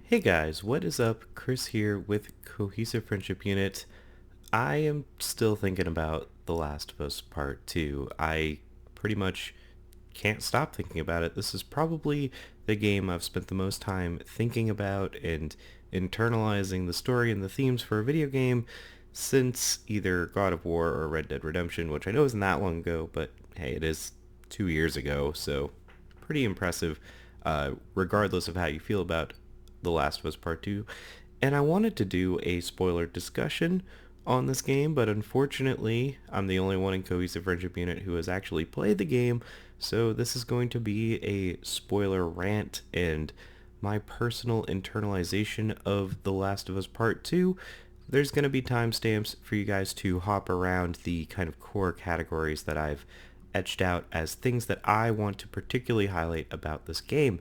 Hey guys, what is up? Chris here with Cohesive Friendship Unit. I am still thinking about The Last of Us Part 2. I pretty much can't stop thinking about it. This is probably the game I've spent the most time thinking about and internalizing the story and the themes for a video game since either God of War or Red Dead Redemption, which I know isn't that long ago, but hey, it is 2 years ago, so pretty impressive, regardless of how you feel about The Last of Us Part 2. And I wanted to do a spoiler discussion on this game, but unfortunately, I'm the only one in Cohesive Friendship Unit who has actually played the game, so this is going to be a spoiler rant and my personal internalization of The Last of Us Part 2. There's going to be timestamps for you guys to hop around the kind of core categories that I've etched out as things that I want to particularly highlight about this game.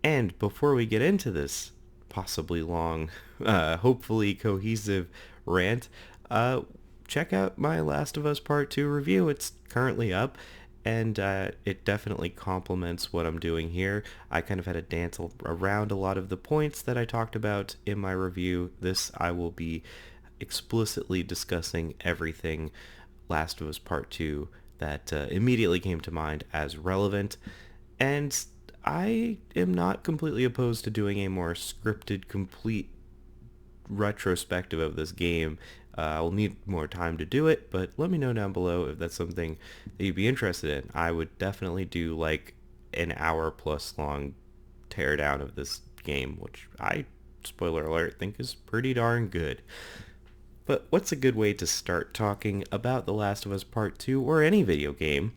And before we get into this possibly long, hopefully cohesive rant, uh, check out my Last of Us Part 2 review. It's currently up, and it definitely complements what I'm doing here. I kind of had to dance around a lot of the points that I talked about in my review. This I will be explicitly discussing everything Last of Us Part 2 that immediately came to mind as relevant. And I am not completely opposed to doing a more scripted, complete retrospective of this game. I'll need more time to do it, but let me know down below if that's something that you'd be interested in. I would definitely do like an hour plus long teardown of this game, which I, spoiler alert, think is pretty darn good. But what's a good way to start talking about The Last of Us Part 2 or any video game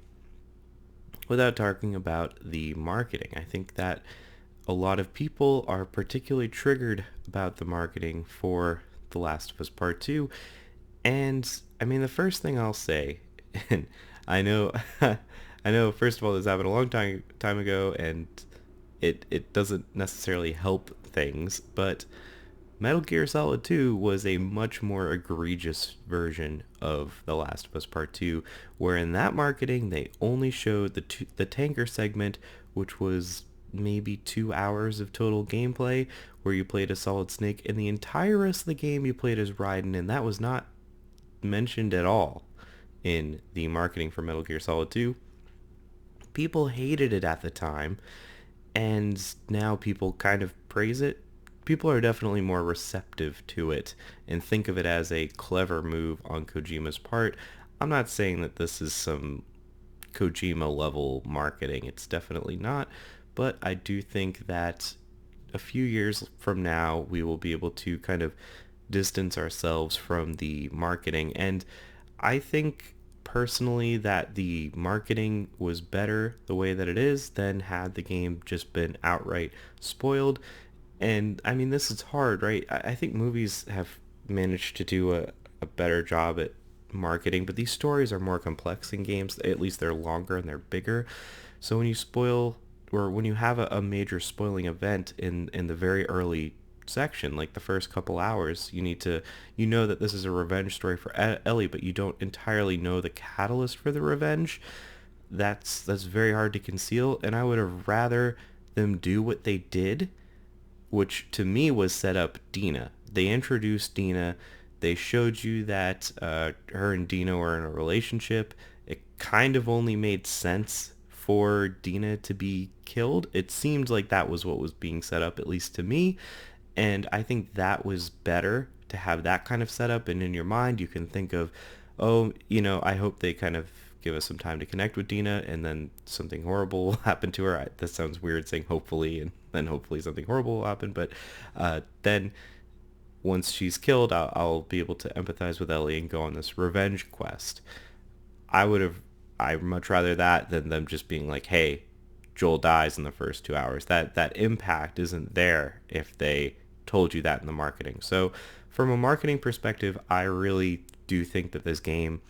without talking about the marketing? I think that a lot of people are particularly triggered about the marketing for The Last of Us Part 2. And I mean, the first thing I'll say, and I know, I know, first of all, this happened a long time ago, and it doesn't necessarily help things, but Metal Gear Solid 2 was a much more egregious version of The Last of Us Part 2, where in that marketing they only showed the tanker segment, which was maybe 2 hours of total gameplay, where you played as Solid Snake, and the entire rest of the game you played as Raiden, and that was not mentioned at all in the marketing for Metal Gear Solid 2. People hated it at the time, and now people kind of praise it. People are definitely more receptive to it and think of it as a clever move on Kojima's part. I'm not saying that this is some Kojima level marketing. It's definitely not. But I do think that a few years from now, we will be able to kind of distance ourselves from the marketing. And I think personally that the marketing was better the way that it is than had the game just been outright spoiled. And I mean, this is hard, right? I think movies have managed to do a better job at marketing, but these stories are more complex in games. At least they're longer and they're bigger. So when you spoil, or when you have a major spoiling event in the very early section, like the first couple hours, you know that this is a revenge story for Ellie, but you don't entirely know the catalyst for the revenge. That's very hard to conceal, and I would have rather them do what they did, which to me was set up Dina. They introduced Dina. They showed you that her and Dina were in a relationship. It kind of only made sense for Dina to be killed. It seemed like that was what was being set up, at least to me. And I think that was better to have that kind of setup. And in your mind, you can think of, oh, I hope they kind of give us some time to connect with Dina, and then something horrible will happen to her. That sounds weird saying hopefully, and then hopefully something horrible will happen. But then once she's killed, I'll be able to empathize with Ellie and go on this revenge quest. I'd much rather that than them just being like, hey, Joel dies in the first 2 hours. That impact isn't there if they told you that in the marketing. So from a marketing perspective, I really do think that this game,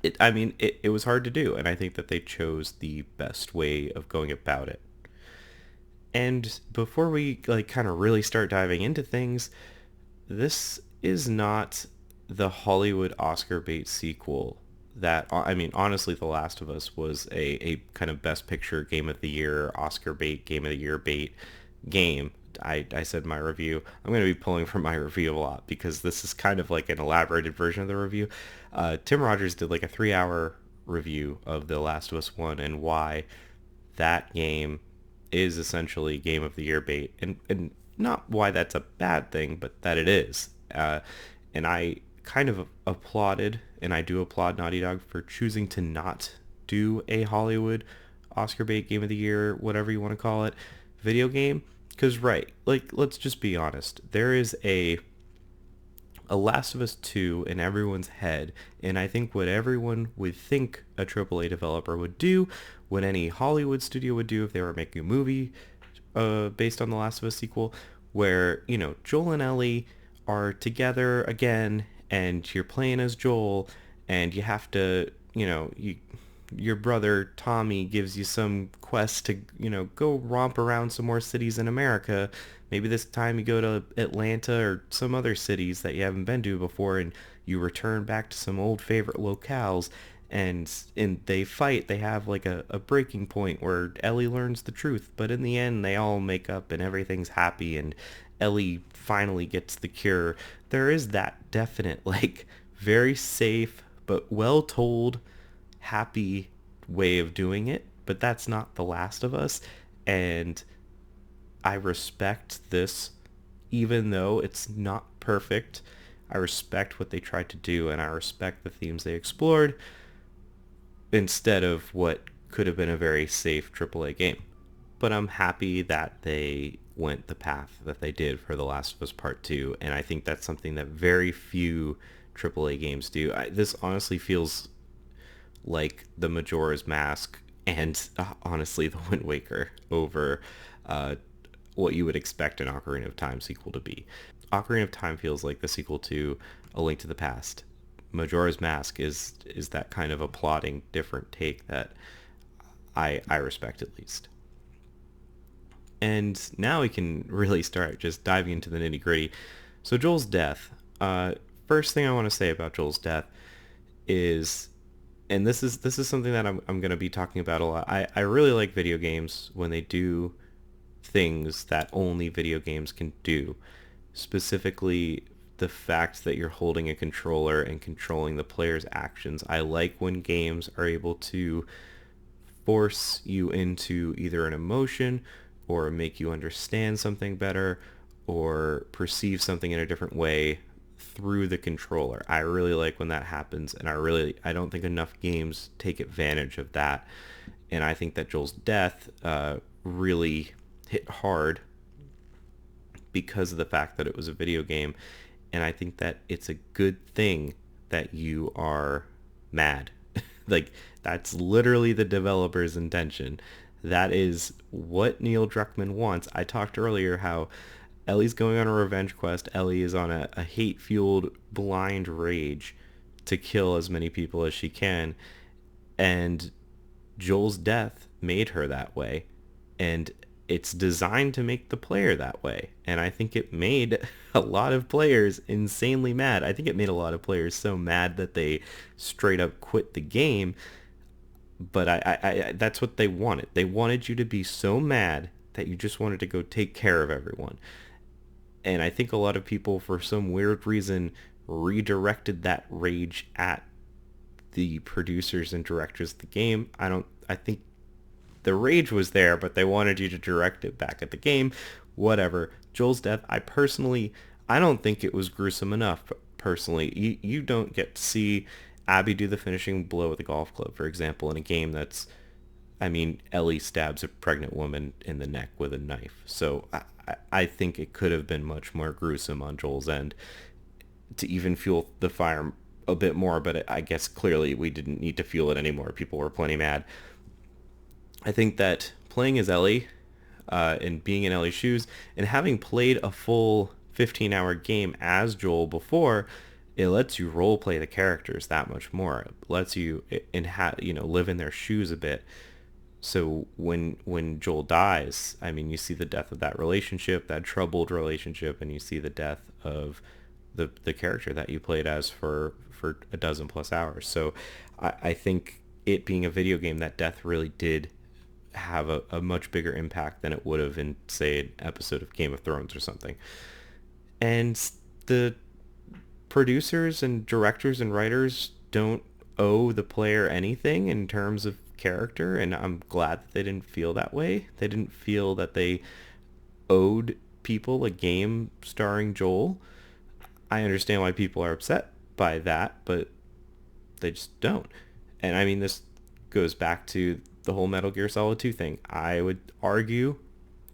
it was hard to do, and I think that they chose the best way of going about it. And before we like kind of really start diving into things, this is not the Hollywood Oscar bait sequel that, I mean, honestly, The Last of Us was a kind of best picture game of the year, Oscar bait, game of the year bait game. I said my review. I'm going to be pulling from my review a lot because this is kind of like an elaborated version of the review. Tim Rogers did like a 3-hour review of The Last of Us 1 and why that game is essentially Game of the Year bait. And not why that's a bad thing, but that it is. And I kind of applauded, and I do applaud Naughty Dog for choosing to not do a Hollywood Oscar bait Game of the Year, whatever you want to call it, video game. Because, right, like, let's just be honest. There is a Last of Us 2 in everyone's head, and I think what everyone would think a AAA developer would do, what any Hollywood studio would do if they were making a movie based on the Last of Us sequel, where, you know, Joel and Ellie are together again, and you're playing as Joel, and you have to, you know, your brother Tommy gives you some quest to, you know, go romp around some more cities in America. Maybe this time you go to Atlanta or some other cities that you haven't been to before, and you return back to some old favorite locales, and they fight. They have like a breaking point where Ellie learns the truth, but in the end they all make up and everything's happy, and Ellie finally gets the cure. There is that definite, like, very safe but well told happy way of doing it, but that's not The Last of Us. And I respect this, even though it's not perfect. I respect what they tried to do, and I respect the themes they explored instead of what could have been a very safe AAA game. But I'm happy that they went the path that they did for The Last of Us Part 2, and I think that's something that very few AAA games do. This honestly feels like the Majora's Mask and honestly the Wind Waker over what you would expect an Ocarina of Time sequel to be. Ocarina of Time feels like the sequel to A Link to the Past. Majora's Mask is that kind of a plotting different take that I respect at least. And now we can really start just diving into the nitty gritty. So Joel's death. First thing I want to say about Joel's death is, and this is something that I'm going to be talking about a lot. I really like video games when they do things that only video games can do. Specifically, the fact that you're holding a controller and controlling the player's actions. I like when games are able to force you into either an emotion or make you understand something better or perceive something in a different way through the controller. I really like when that happens, and I don't think enough games take advantage of that. And I think that Joel's death really hit hard because of the fact that it was a video game. And I think that it's a good thing that you are mad. Like, that's literally the developer's intention. That is what Neil Druckmann wants. I talked earlier how Ellie's going on a revenge quest. Ellie is on a hate-fueled blind rage to kill as many people as she can. And Joel's death made her that way. And it's designed to make the player that way. And I think it made a lot of players insanely mad. I think it made a lot of players so mad that they straight up quit the game. But I that's what they wanted. They wanted you to be so mad that you just wanted to go take care of everyone. And I think a lot of people, for some weird reason, redirected that rage at the producers and directors of the game. I think the rage was there, but they wanted you to direct it back at the game. Whatever. Joel's death, I don't think it was gruesome enough, personally. You don't get to see Abby do the finishing blow with a golf club, for example, in a game that's, Ellie stabs a pregnant woman in the neck with a knife. So I think it could have been much more gruesome on Joel's end to even fuel the fire a bit more, but I guess clearly we didn't need to fuel it anymore. People were plenty mad. I think that playing as Ellie and being in Ellie's shoes and having played a full 15-hour game as Joel before, it lets you role play the characters that much more. It lets you live in their shoes a bit. So when Joel dies, you see the death of that relationship, that troubled relationship, and you see the death of the character that you played as for a dozen plus hours. So I think it being a video game, that death really did have a much bigger impact than it would have in, say, an episode of Game of Thrones or something. And the producers and directors and writers don't owe the player anything in terms of character, and I'm glad that they didn't feel that way. They didn't feel that they owed people a game starring Joel. I understand why people are upset by that, but they just don't. And I mean, this goes back to the whole Metal Gear Solid 2 thing. I would argue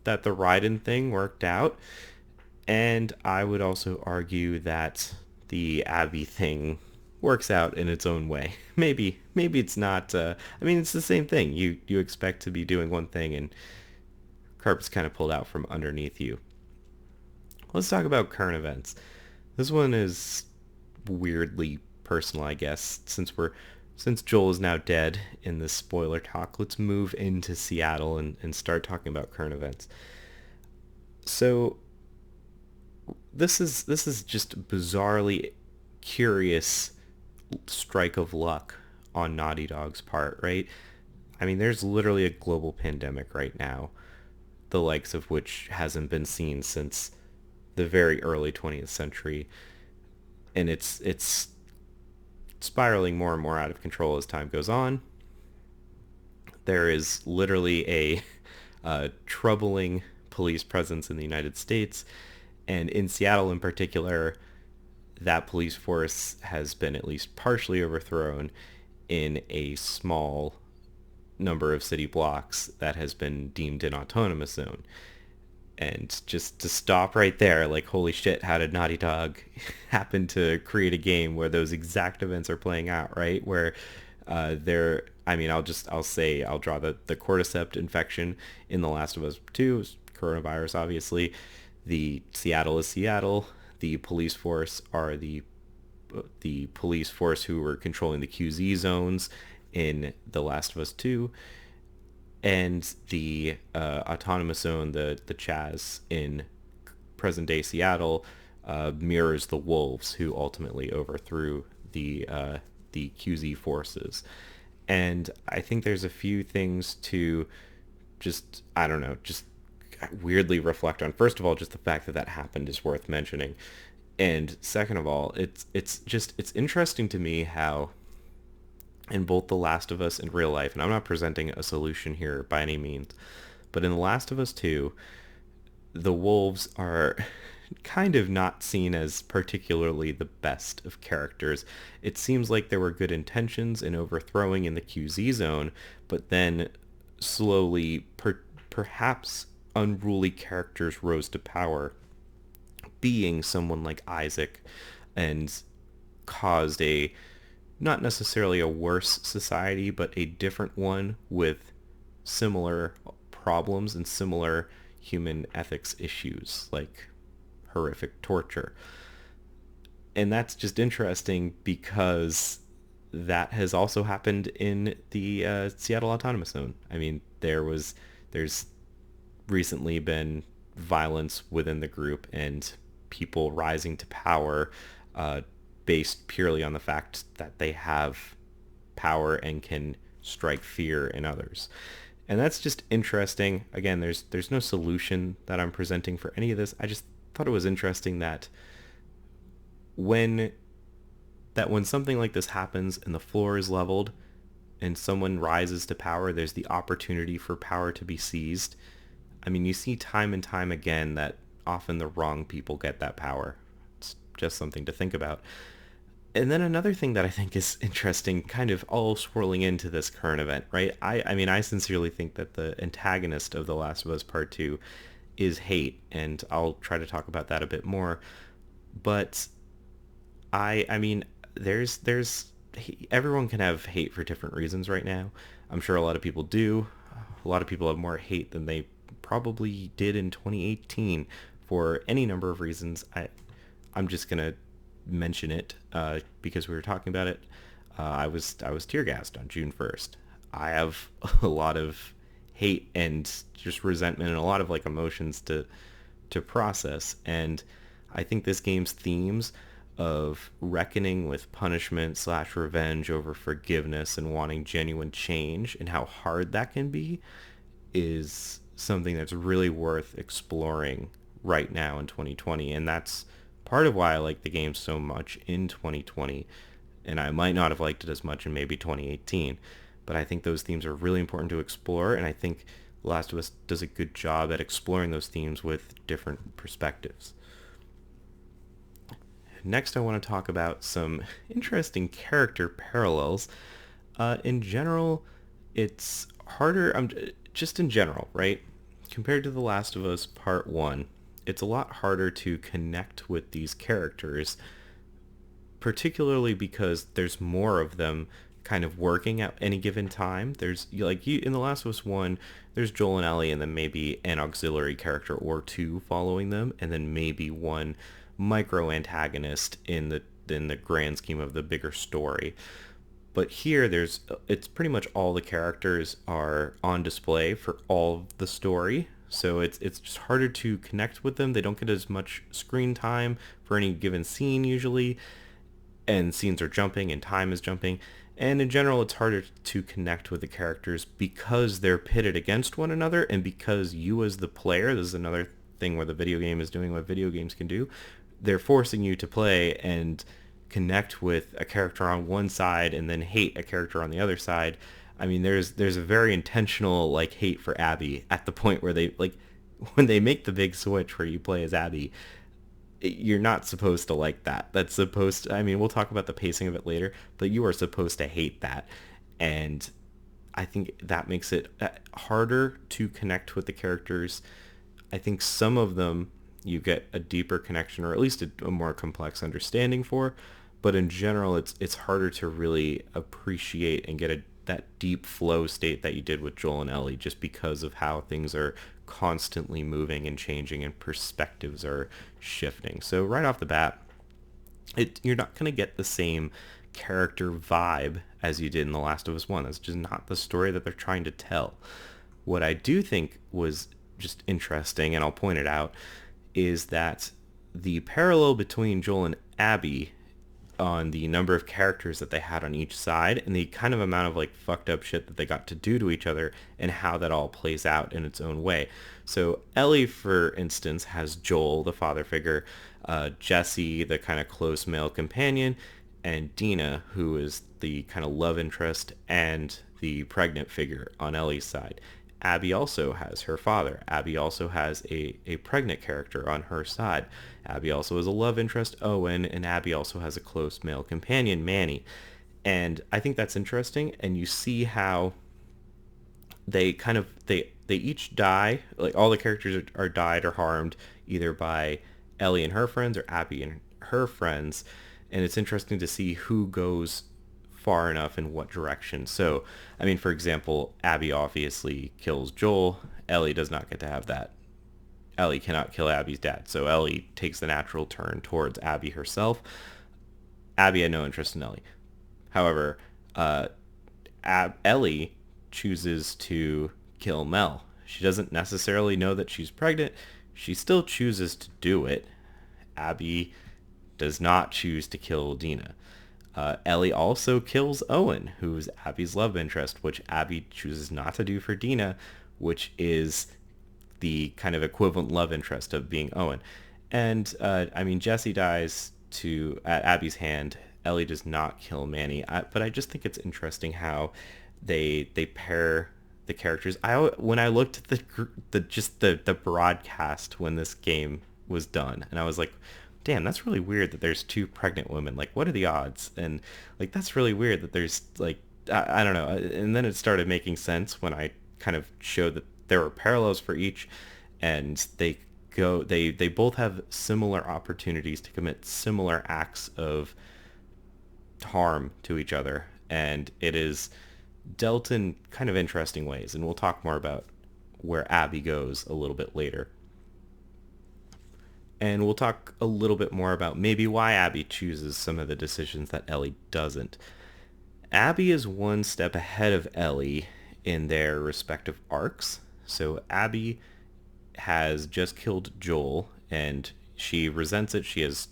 that the Raiden thing worked out, and I would also argue that the Abby thing works out in its own way. Maybe it's not. I mean, it's the same thing. You expect to be doing one thing, and carpet's kind of pulled out from underneath you. Let's talk about current events. This one is weirdly personal, I guess, since Joel is now dead in this spoiler talk. Let's move into Seattle and start talking about current events. So this is just bizarrely curious strike of luck on Naughty Dog's part, right? I mean, there's literally a global pandemic right now, the likes of which hasn't been seen since the very early 20th century, and it's spiraling more and more out of control as time goes on. There is literally a troubling police presence in the United States, and in Seattle in particular, that police force has been at least partially overthrown in a small number of city blocks that has been deemed an autonomous zone. And just to stop right there, like, holy shit, how did Naughty Dog happen to create a game where those exact events are playing out, right? Where they're, I mean, I'll draw the cordyceps infection in The Last of Us 2, coronavirus, obviously. The Seattle is Seattle. The police force are the police force who were controlling the QZ zones in The Last of Us 2. And the autonomous zone, the Chaz in present-day Seattle, mirrors the wolves who ultimately overthrew the QZ forces. And I think there's a few things to just, I don't know, just weirdly reflect on. First of all, just the fact that that happened is worth mentioning. And second of all, it's interesting to me how in both The Last of Us and real life, and I'm not presenting a solution here by any means, but in The Last of Us 2, the wolves are kind of not seen as particularly the best of characters. It seems like there were good intentions in overthrowing in the QZ zone, but then slowly, perhaps unruly characters rose to power, being someone like Isaac, and caused a not necessarily a worse society, but a different one with similar problems and similar human ethics issues, like horrific torture. And that's just interesting because that has also happened in the Seattle Autonomous Zone. I mean, there's recently been violence within the group and people rising to power based purely on the fact that they have power and can strike fear in others. And that's just interesting. Again, there's no solution that I'm presenting for any of this. I just thought it was interesting that when something like this happens and the floor is leveled and someone rises to power, there's the opportunity for power to be seized. I mean, you see time and time again that often the wrong people get that power. It's just something to think about. And then another thing that I think is interesting, kind of all swirling into this current event, right? I mean, I sincerely think that the antagonist of The Last of Us Part 2 is hate, and I'll try to talk about that a bit more. But I mean, there's everyone can have hate for different reasons right now. I'm sure a lot of people do. A lot of people have more hate than they probably did in 2018 for any number of reasons. I'm just gonna mention it because we were talking about it. I was tear gassed on June 1st. I have a lot of hate and just resentment and a lot of like emotions to process, and I think this game's themes of reckoning with punishment / revenge over forgiveness and wanting genuine change and how hard that can be is something that's really worth exploring right now in 2020, and that's part of why I like the game so much in 2020, and I might not have liked it as much in maybe 2018, but I think those themes are really important to explore, and I think Last of Us does a good job at exploring those themes with different perspectives. Next, I want to talk about some interesting character parallels. In general, it's harder. Just in general, right? Compared to The Last of Us Part 1, it's a lot harder to connect with these characters, particularly because there's more of them kind of working at any given time. There's like you in The Last of Us 1, there's Joel and Ellie and then maybe an auxiliary character or two following them, and then maybe one micro antagonist in the grand scheme of the bigger story. But here it's pretty much all the characters are on display for all of the story. So it's just harder to connect with them. They don't get as much screen time for any given scene usually, and scenes are jumping and time is jumping. And in general, it's harder to connect with the characters because they're pitted against one another, and because you as the player, this is another thing where the video game is doing what video games can do, they're forcing you to play and connect with a character on one side and then hate a character on the other side. I mean, there's a very intentional like hate for Abby at the point where they like when they make the big switch where you play as Abby, you're not supposed to like that. That's supposed to, I mean, we'll talk about the pacing of it later, but you are supposed to hate that. And I think that makes it harder to connect with the characters. I think some of them you get a deeper connection or at least a more complex understanding for, but in general it's harder to really appreciate and get that deep flow state that you did with Joel and Ellie, just because of how things are constantly moving and changing and perspectives are shifting. So right off the bat, you're not going to get the same character vibe as you did in The Last of Us 1. That's just not the story that they're trying to tell. What I do think was just interesting, and I'll point it out, is that the parallel between Joel and Abby on the number of characters that they had on each side and the kind of amount of like fucked up shit that they got to do to each other and how that all plays out in its own way. So Ellie, for instance, has Joel, the father figure, Jesse, the kind of close male companion, and Dina, who is the kind of love interest and the pregnant figure on Ellie's side. Abby also has her father. Abby also has a pregnant character on her side. Abby also has a love interest, Owen, and Abby also has a close male companion, Manny. And I think that's interesting, and you see how they each die, like all the characters are died or harmed either by Ellie and her friends or Abby and her friends, and it's interesting to see who goes far enough in what direction. So, I mean, for example, Abby obviously kills Joel. Ellie does not get to have that. Ellie cannot kill Abby's dad, so Ellie takes the natural turn towards Abby herself. Abby had no interest in Ellie. However, Ellie chooses to kill Mel. She doesn't necessarily know that she's pregnant. She still chooses to do it. Abby does not choose to kill Dina. Ellie also kills Owen, who's Abby's love interest, which Abby chooses not to do for Dina, which is the kind of equivalent love interest of being Owen. And I mean, Jesse dies at Abby's hand. Ellie does not kill Manny, but I just think it's interesting how they pair the characters. When I looked at the broadcast when this game was done, and I was like, damn, that's really weird that there's two pregnant women. Like, what are the odds? And like, that's really weird that there's like, I don't know. And then it started making sense when I kind of showed that there were parallels for each, and they both have similar opportunities to commit similar acts of harm to each other, and it is dealt in kind of interesting ways, and we'll talk more about where Abby goes a little bit later. And we'll talk a little bit more about maybe why Abby chooses some of the decisions that Ellie doesn't. Abby is one step ahead of Ellie in their respective arcs. So Abby has just killed Joel, and she resents it. She's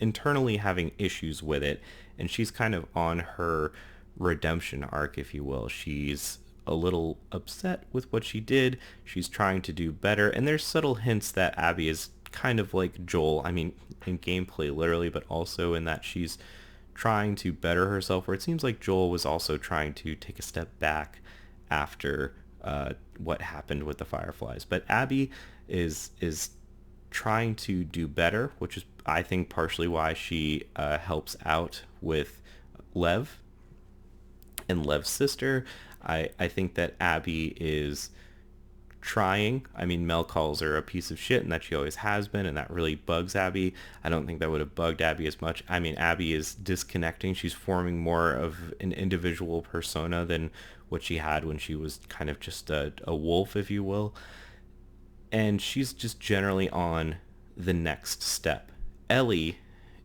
internally having issues with it, and she's kind of on her redemption arc, if you will. She's a little upset with what she did. She's trying to do better, and there's subtle hints that Abby is kind of like Joel. I mean, in gameplay literally, but also in that she's trying to better herself, where it seems like Joel was also trying to take a step back after what happened with the Fireflies. But Abby is trying to do better, which is, I think, partially why she helps out with Lev and Lev's sister. I think that Abby is trying. I mean, Mel calls her a piece of shit, and that she always has been, and that really bugs Abby. I don't think that would have bugged Abby as much. I mean, Abby is disconnecting. She's forming more of an individual persona than what she had when she was kind of just a wolf, if you will. And she's just generally on the next step. Ellie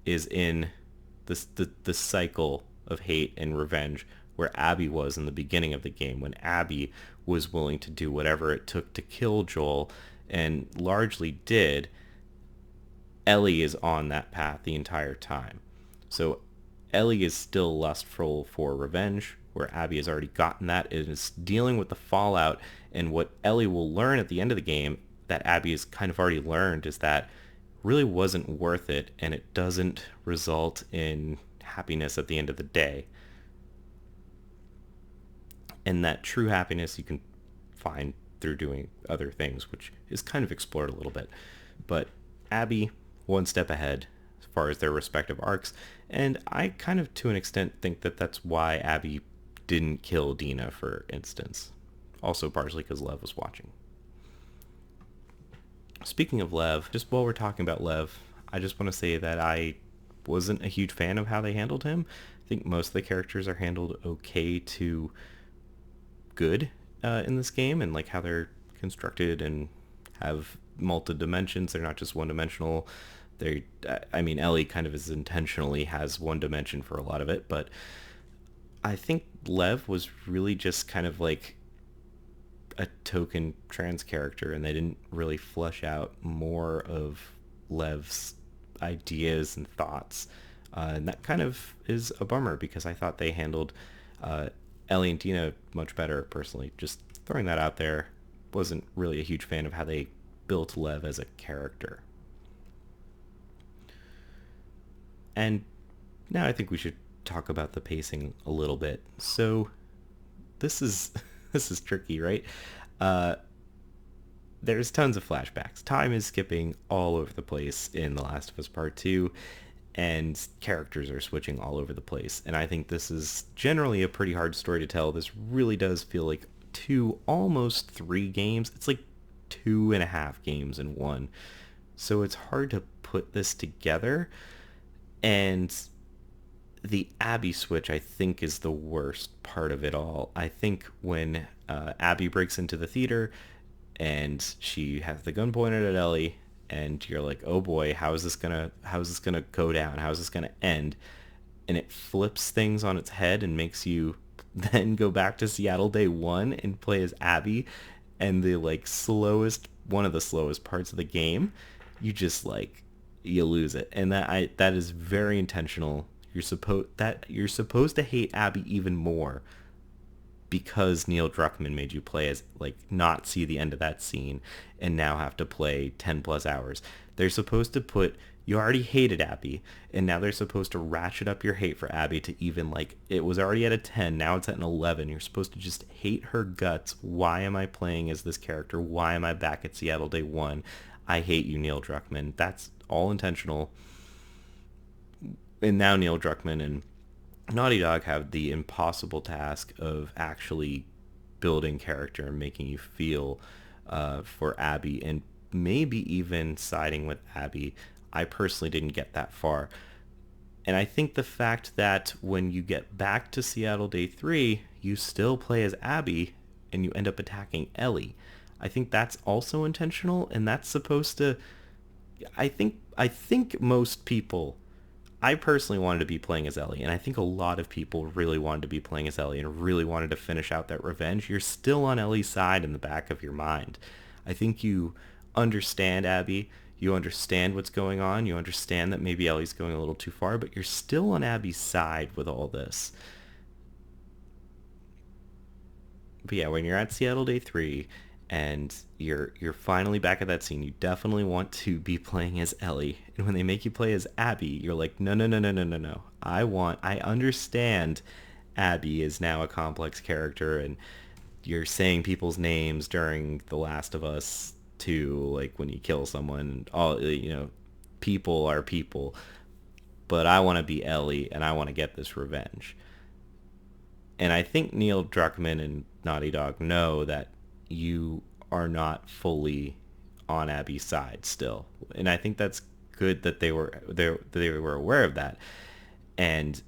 is in the cycle of hate and revenge where Abby was in the beginning of the game, when Abby was willing to do whatever it took to kill Joel, and largely did. Ellie is on that path the entire time. So Ellie is still lustful for revenge, where Abby has already gotten that, and is dealing with the fallout. And what Ellie will learn at the end of the game, that Abby has kind of already learned, is that really wasn't worth it, and it doesn't result in happiness at the end of the day. And that true happiness you can find through doing other things, which is kind of explored a little bit. But Abby, one step ahead as far as their respective arcs, and I kind of, to an extent, think that that's why Abby didn't kill Dina, for instance. Also partially because Lev was watching. Speaking of Lev, just while we're talking about Lev, I just want to say that I wasn't a huge fan of how they handled him. I think most of the characters are handled okay to good in this game, and like how they're constructed and have multi-dimensions. They're not just one-dimensional. I mean, Ellie kind of is intentionally has one dimension for a lot of it, but I think Lev was really just kind of like a token trans character, and they didn't really flesh out more of Lev's ideas and thoughts. And that kind of is a bummer, because I thought they handled Ellie and Dina much better, personally. Just throwing that out there. Wasn't really a huge fan of how they built Lev as a character. And now I think we should talk about the pacing a little bit. So this is this is tricky, right? There's tons of flashbacks. Time is skipping all over the place in The Last of Us Part 2, and characters are switching all over the place. And I think this is generally a pretty hard story to tell. This really does feel like almost 3 games. It's like 2.5 games in one. So it's hard to put this together. And the Abby switch, I think, is the worst part of it all. I think when Abby breaks into the theater and she has the gun pointed at Ellie, and you're like, oh boy, how is this gonna go down? How is this gonna end? And it flips things on its head and makes you then go back to Seattle Day 1 and play as Abby, and the one of the slowest parts of the game, you just you lose it. And that is very intentional. You're supposed to hate Abby even more because Neil Druckmann made you play as, not see the end of that scene and now have to play 10 plus hours. They're supposed to you already hated Abby, and now they're supposed to ratchet up your hate for Abby to even, it was already at a 10, now it's at an 11. You're supposed to just hate her guts. Why am I playing as this character? Why am I back at Seattle Day 1? I hate you, Neil Druckmann. That's all intentional. And now Neil Druckmann and Naughty Dog have the impossible task of actually building character and making you feel for Abby, and maybe even siding with Abby. I personally didn't get that far. And I think the fact that when you get back to Seattle Day 3, you still play as Abby and you end up attacking Ellie. I think that's also intentional, and that's supposed to... I think most people... I personally wanted to be playing as Ellie, and I think a lot of people really wanted to be playing as Ellie and really wanted to finish out that revenge. You're still on Ellie's side in the back of your mind. I think you understand Abby. You understand what's going on. You understand that maybe Ellie's going a little too far, but you're still on Abby's side with all this. But yeah, when you're at Seattle Day 3 and you're finally back at that scene, you definitely want to be playing as Ellie. And when they make you play as Abby, you're like, no, no, no, no, no, no, no. I understand Abby is now a complex character, and you're saying people's names during The Last of Us 2, like when you kill someone, all, people are people. But I want to be Ellie, and I want to get this revenge. And I think Neil Druckmann and Naughty Dog know that you are not fully on Abby's side still, and I think that's good that they were aware of that. And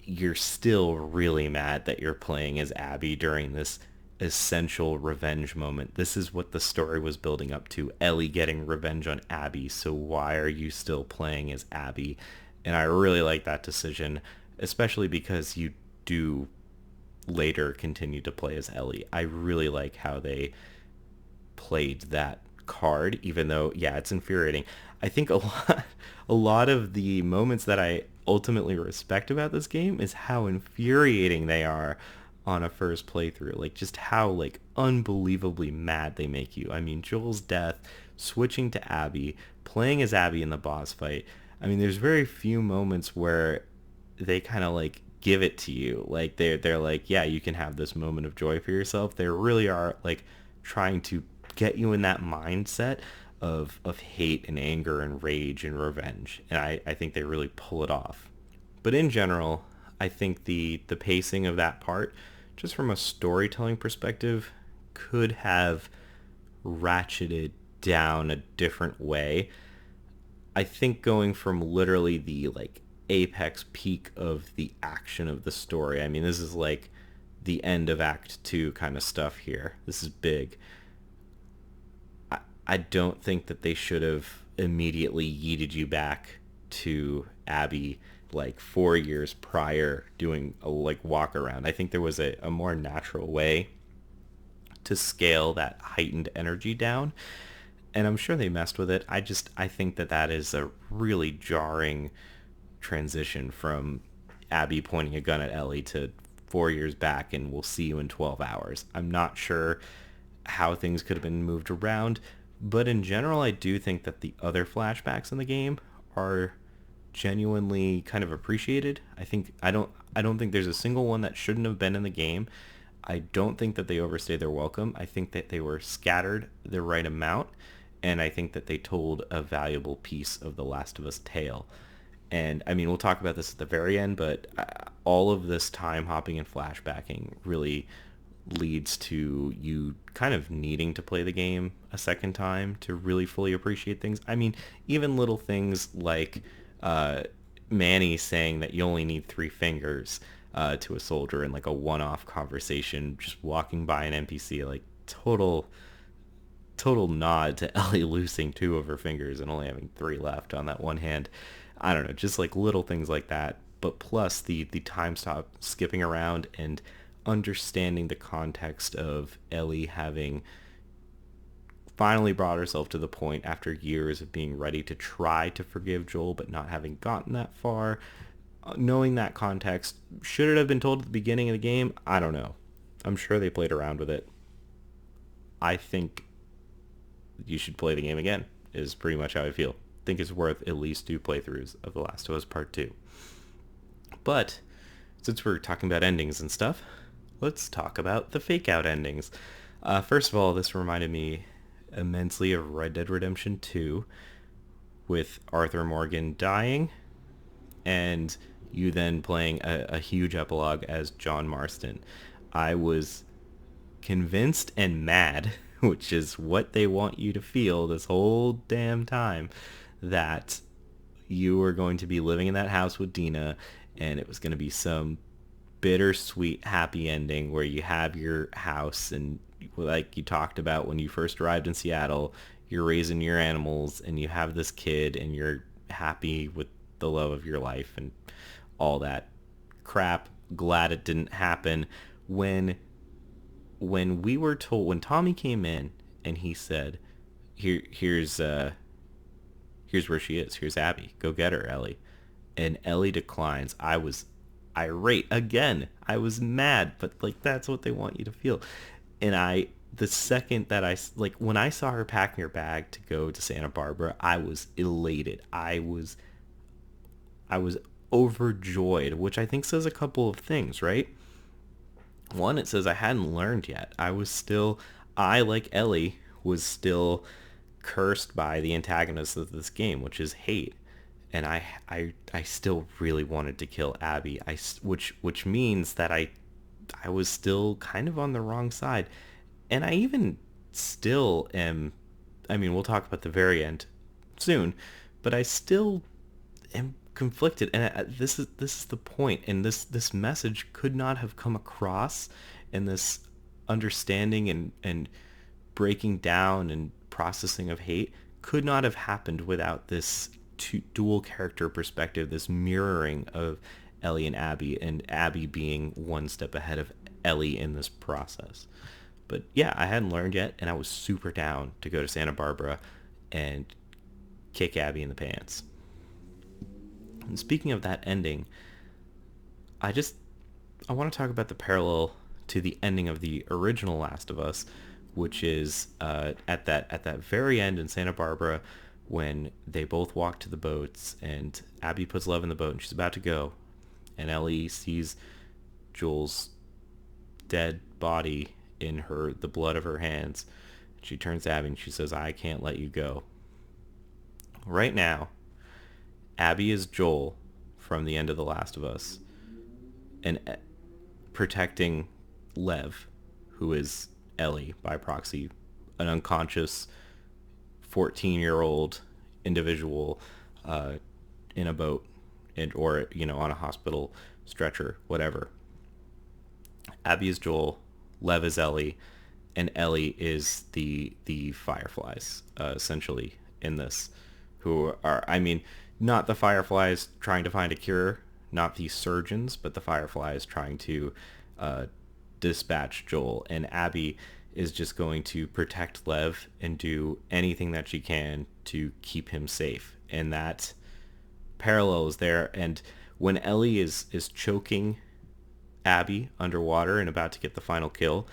you're still really mad that you're playing as Abby during this essential revenge moment. This is what the story was building up to, Ellie getting revenge on Abby. So why are you still playing as Abby? And I really like that decision, especially because you do later continue to play as Ellie. I really like how they played that card, even though, yeah, it's infuriating. I think a lot of the moments that I ultimately respect about this game is how infuriating they are on a first playthrough. Like, just how, like, unbelievably mad they make you. I mean, Joel's death, switching to Abby, playing as Abby in the boss fight. I mean, there's very few moments where they kind of like give it to you. Like they're like, yeah, you can have this moment of joy for yourself. They really are like trying to get you in that mindset of hate and anger and rage and revenge. And I think they really pull it off. But in general, I think the pacing of that part, just from a storytelling perspective, could have ratcheted down a different way. I think going from literally the like apex peak of the action of the story. I mean, this is like the end of Act 2 kind of stuff here. This is big. I don't think that they should have immediately yeeted you back to Abby like 4 years prior doing a like walk around. I think there was a more natural way to scale that heightened energy down, and I'm sure they messed with it. I think that that is a really jarring transition from Abby pointing a gun at Ellie to 4 years back and we'll see you in 12 hours. I'm not sure how things could have been moved around, but in general, I do think that the other flashbacks in the game are genuinely kind of appreciated. I don't think there's a single one that shouldn't have been in the game. I don't think that they overstayed their welcome. I think that they were scattered the right amount, and I think that they told a valuable piece of the Last of Us tale. And I mean, we'll talk about this at the very end, but all of this time hopping and flashbacking really leads to you kind of needing to play the game a second time to really fully appreciate things. I mean, even little things like Manny saying that you only need three fingers to a soldier in like a one-off conversation, just walking by an NPC, like total nod to Ellie losing two of her fingers and only having three left on that one hand. I don't know, just like little things like that. But plus the time stop skipping around and understanding the context of Ellie having finally brought herself to the point after years of being ready to try to forgive Joel but not having gotten that far. Knowing that context, should it have been told at the beginning of the game? I don't know. I'm sure they played around with it. I think you should play the game again, is pretty much how I feel. Think it's worth at least 2 playthroughs of The Last of Us Part 2. But since we're talking about endings and stuff, let's talk about the fake out endings. First of all, this reminded me immensely of Red Dead Redemption 2 with Arthur Morgan dying and you then playing a huge epilogue as John Marston. I was convinced and mad, which is what they want you to feel this whole damn time, that you were going to be living in that house with Dina and it was going to be some bittersweet happy ending where you have your house and like you talked about when you first arrived in Seattle, you're raising your animals and you have this kid and you're happy with the love of your life and all that crap. Glad it didn't happen. When we were told, when Tommy came in and he said, here's where she is. Here's Abby. Go get her, Ellie. And Ellie declines. I was irate again. I was mad, but like that's what they want you to feel. And the second that like when I saw her packing her bag to go to Santa Barbara, I was elated. I was overjoyed, which I think says a couple of things, right? One, it says I hadn't learned yet. I, like Ellie, was still cursed by the antagonist of this game, which is hate. And I still really wanted to kill Abby. Which means that I was still kind of on the wrong side. And I even still am, I mean, we'll talk about the very end soon, but I still am conflicted, and this is the point, and this message could not have come across, and this understanding and breaking down and processing of hate could not have happened without this dual character perspective, this mirroring of Ellie and Abby being one step ahead of Ellie in this process. But yeah, I hadn't learned yet, and I was super down to go to Santa Barbara and kick Abby in the pants. And speaking of that ending, I want to talk about the parallel to the ending of the original Last of Us, which is at that very end in Santa Barbara when they both walk to the boats and Abby puts Lev in the boat and she's about to go, and Ellie sees Joel's dead body in the blood of her hands. She turns to Abby and she says, "I can't let you go." Right now, Abby is Joel from the end of The Last of Us, and protecting Lev, who is Ellie by proxy, an unconscious 14-year-old individual in a boat or on a hospital stretcher, whatever. Abby is Joel, Lev is Ellie, and Ellie is the Fireflies, essentially, in this, who are, I mean, not the Fireflies trying to find a cure, not the surgeons, but the Fireflies trying to dispatch Joel. And Abby is just going to protect Lev and do anything that she can to keep him safe. And that parallel is there. And when Ellie is choking Abby underwater and about to get the final kill,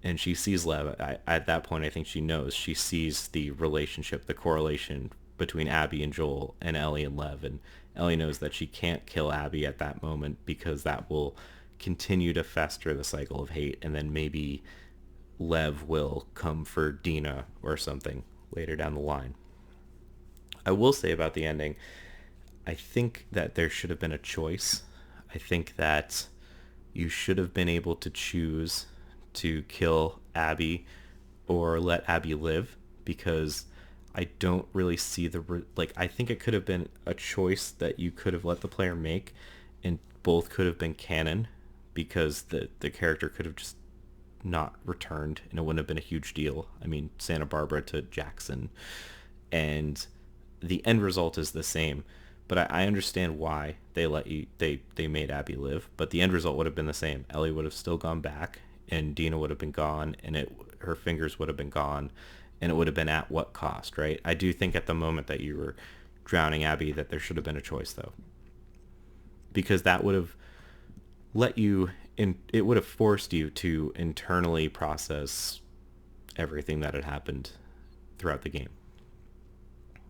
and she sees Lev, at that point I think she sees the relationship, the correlation between Abby and Joel and Ellie and Lev, and Ellie knows that she can't kill Abby at that moment because that will continue to fester the cycle of hate, and then maybe Lev will come for Dina or something later down the line. I will say about the ending, I think that there should have been a choice. I think that you should have been able to choose to kill Abby or let Abby live, because I don't really see I think it could have been a choice that you could have let the player make, and both could have been canon, because the character could have just not returned and it wouldn't have been a huge deal. I mean, Santa Barbara to Jackson, and the end result is the same. But I understand why they made Abby live, but the end result would have been the same. Ellie would have still gone back, and Dina would have been gone, and her fingers would have been gone, and it would have been at what cost, right? I do think at the moment that you were drowning Abby that there should have been a choice, though, because that would have it would have forced you to internally process everything that had happened throughout the game.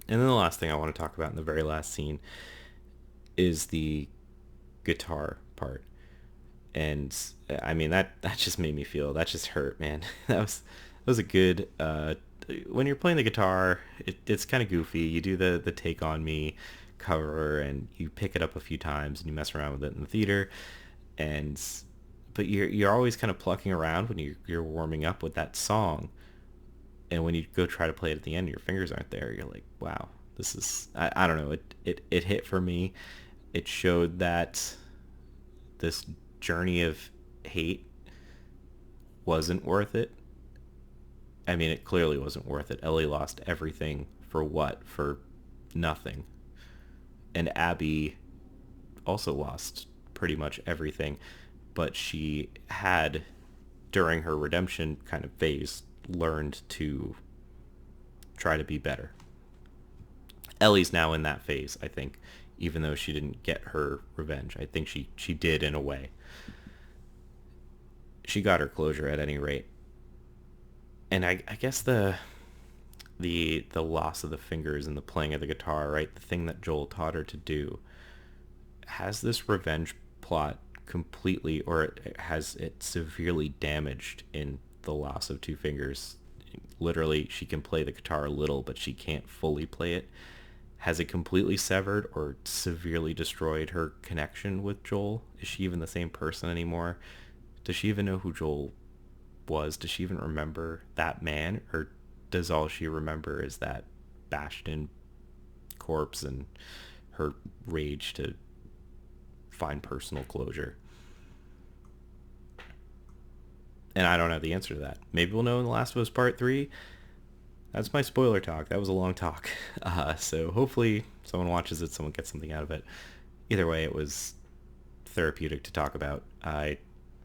And then the last thing I want to talk about in the very last scene is the guitar part. And I mean, that just made me feel, that just hurt, man. That was a good, when you're playing the guitar, it's kind of goofy. You do the Take On Me cover and you pick it up a few times and you mess around with it in the theater. But you're always kind of plucking around when you're warming up with that song. And when you go try to play it at the end, your fingers aren't there. You're like, wow, this is, I don't know. It hit for me. It showed that this journey of hate wasn't worth it. I mean, it clearly wasn't worth it. Ellie lost everything for what? For nothing. And Abby also lost pretty much everything. But she had, during her redemption kind of phase, learned to try to be better. Ellie's now in that phase, I think, even though she didn't get her revenge. I think she did in a way. She got her closure at any rate. And I guess the loss of the fingers and the playing of the guitar, right? The thing that Joel taught her to do, has this revenge plot completely, or has it severely damaged in the loss of two fingers? Literally, she can play the guitar a little, but she can't fully play it. Has it completely severed or severely destroyed her connection with Joel? Is she even the same person anymore? Does she even know who Joel was? Does she even remember that man? Or does all she remember is that bashed in corpse and her rage to find personal closure? And I don't have the answer to that. Maybe we'll know in The Last of Us Part 3. That's my spoiler talk. That was a long talk. So hopefully someone watches it, someone gets something out of it. Either way, it was therapeutic to talk about. I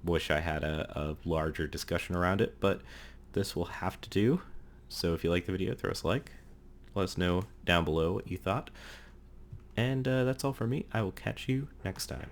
wish I had a larger discussion around it, but this will have to do. So if you like the video, throw us a like. Let us know down below what you thought. And that's all for me. I will catch you next time.